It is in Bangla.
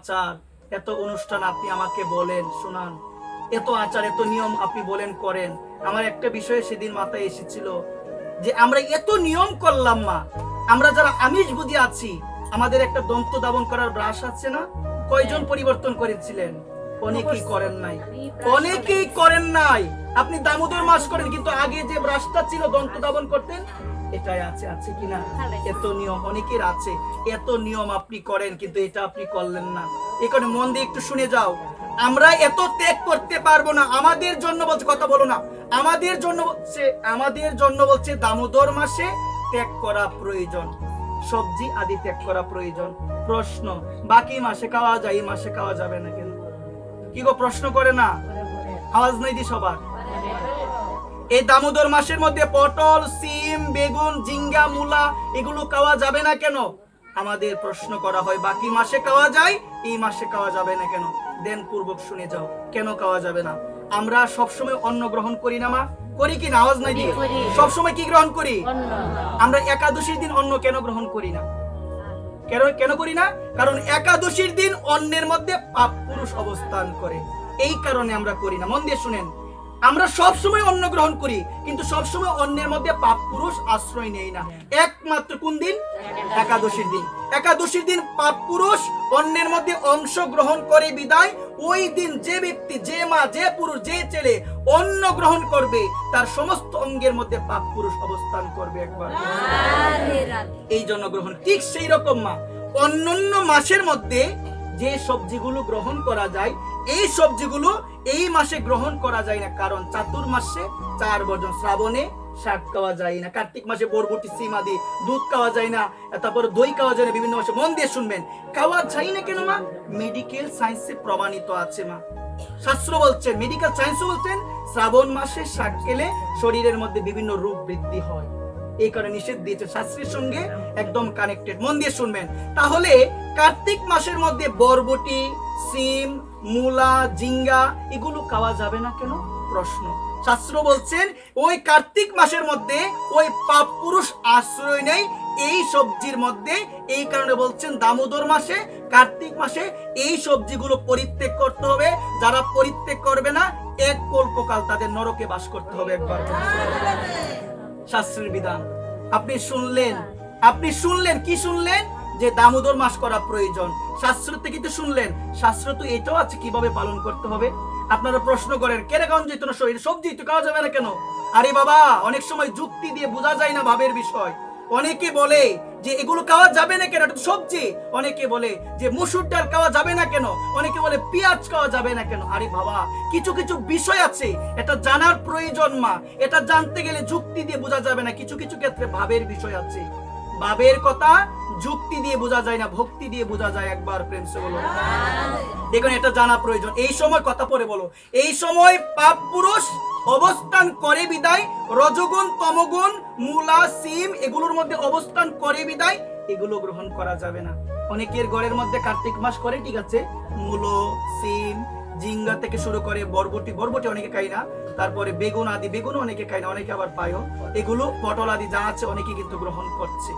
আচার, এত অনুষ্ঠান আপনি আমাকে বলেন শোনান, এত আচার এত নিয়ম আপনি বলেন করেন। আমার একটা বিষয় সেদিন মাথায় এসেছিল যে আমরা এত নিয়ম করলাম মা, আমরা যারা আমিষ বুঝি আছি, আমাদের একটা দন্ত দাবন করার ব্রাশ আছে না, কয়জন পরিবর্তন করেছিলেন? অনেকেই করেন নাই, অনেকেই করেন নাই। আপনি দামোদর মাস করেন, কিন্তু আগে যে ব্রাশটা ছিল দন্ত দাবন করতেন, এটাই আছে, আছে কিনা? এত নিয়ম অনেকের আছে, এত নিয়ম আপনি করেন, কিন্তু এটা আপনি করলেন না। এই কারণে মন দিয়ে একটু শুনে যাও, আমরা এত ত্যাগ করতে পারবো না। আমাদের জন্য বলছে, কথা বলো না, আমাদের জন্য বলছে দামোদর মাসে ত্যাগ করা প্রয়োজন, সবজি আদি ত্যাগ করা প্রয়োজন। প্রশ্ন, বাকি মাসে খাওয়া যায়, এই মাসে খাওয়া যাবে না কেন? কি গো প্রশ্ন করে না? আওয়াজ নাই দি সবার। এই দামোদর মাসের মধ্যে পটল, সিম, বেগুন, ঝিঙ্গা, মূলা এগুলো খাওয়া যাবে না কেন? আমাদের প্রশ্ন করা হয়, বাকি মাসে খাওয়া যায়, এই মাসে খাওয়া যাবে না কেন? দেন পূর্বক শুনে যাও কেন খাওয়া যাবে না। আমরা সবসময় অন্ন গ্রহণ করি না মা? করি কি না? আওয়াজ নাই দিয়ে। সবসময় কি গ্রহণ করি? আমরা একাদশীর দিন অন্ন কেন গ্রহণ করি না? কেন করি না? কারণ একাদশীর দিন অন্নের মধ্যে পাপ পুরুষ অবস্থান করে, এই কারণে আমরা করি না। মন দিয়ে শুনেন, আমরা সব সময় অন্ন গ্রহণ করি, কিন্তু সব সময় অন্নের মধ্যে পাপ পুরুষ আশ্রয় নেই না। একমাত্র কোন দিন? একাদশীর দিন। একাদশীর দিন পাপ পুরুষ অন্নের মধ্যে অংশ গ্রহণ করে বিদায় ওই দিন যে ব্যক্তি, যে মা, যে পুরুষ, যে ছেলে অন্ন গ্রহণ করবে, তার সমস্ত অঙ্গের মধ্যে পাপ পুরুষ অবস্থান করবে একবার। এই জন্য গ্রহণ। ঠিক সেই রকম মা, অন্যান্য মাসের মধ্যে যে সবজিগুলো গ্রহণ করা যায়, এই সবজিগুলো এই মাসে গ্রহণ করা যায় না, কারণ চাতুর্মাসে 4 বর্জন। শ্রাবণে শাক খাওয়া যায় না, কার্তিক মাসে বরবটি, সিম আদি, দুধ খাওয়া যায় না, তারপরে দই খাওয়া যায় না, বিভিন্ন মাসে। মন দিয়ে শুনবেন, খাওয়া যায় না কেন মা? মেডিকেল সায়েন্সে প্রমাণিত আছে মা। শাস্ত্র বলছেন, মেডিকেল সায়েন্সও বলছেন, শ্রাবণ মাসে শাক খেলে শরীরের মধ্যে বিভিন্ন রোগ বৃদ্ধি হয়, এই কারণে নিষেধ দিয়েছে, শাস্ত্রের সঙ্গে একদম কানেক্টেড। মন দিয়ে শুনবেন। তাহলে কার্তিক মাসের মধ্যে বরবটি, সিম, মূলা, ঝিঙ্গা এগুলো খাওয়া যাবে না কেন? প্রশ্ন। শাস্ত্র বলছেন ওই কার্তিক মাসের মধ্যে ওই পাপ পুরুষ আশ্রয় নেই এই সবজির মধ্যে, এই কারণে বলছেন দামোদর মাসে, কার্তিক মাসে এই সবজিগুলো পরিত্যাগ করতে হবে। যারা পরিত্যাগ করবে না, এক কল্পকাল তাদের নরকে বাস করতে হবে একবার। শাস্ত্রের বিধান আপনি শুনলেন কি শুনলেন? যে দামোদর মাস করা প্রয়োজন। শাস্ত্র থেকে তো শুনলেন, শাস্ত্র তো এটাও আছে কিভাবে পালন করতে হবে। আপনারা প্রশ্ন করেন, কেন খাওয়া যেত না সবজি, তো খাওয়া যাবে না কেন? আরে বাবা, অনেক সময় যুক্তি দিয়ে বোঝা যায় না ভাবের বিষয়। অনেকে বলে যে এগুলো খাওয়া যাবে না কেন, এটা তো সবজি। অনেকে বলে যে মসুর ডাল খাওয়া যাবে না কেন, অনেকে বলে পেঁয়াজ খাওয়া যাবে না কেন। আরে বাবা, কিছু কিছু বিষয় আছে, এটা জানার প্রয়োজন মা। এটা জানতে গেলে যুক্তি দিয়ে বোঝা যাবে না, কিছু কিছু ক্ষেত্রে ভাবের বিষয় আছে। ভাবের কথা যুক্তি দিয়ে বোঝা যায় না, ভক্তি দিয়ে বোঝা যায়। একবার প্রেম সে বলো, দেখুন এটা জানা প্রয়োজন। এই সময় কথা পরে বলো, এই সময় পাপ পুরুষ অবস্থান করে বিদায় রজগুণ, তমগুণ, মূলা, সিম এগুলোর মধ্যে অবস্থান করে বিদায় এগুলো গ্রহণ করা যাবে না। অনেকের ঘরের মধ্যে কার্তিক মাস করে, ঠিক আছে, মূলো, সিম, ঝিঙ্গা থেকে শুরু করে বরবটি অনেকে খায় না, তারপরে বেগুন আদি, বেগুন অনেকে খায় না, অনেকে আবার পায়ও, এগুলো পটল আদি যা আছে অনেকে কিন্তু গ্রহণ করছে।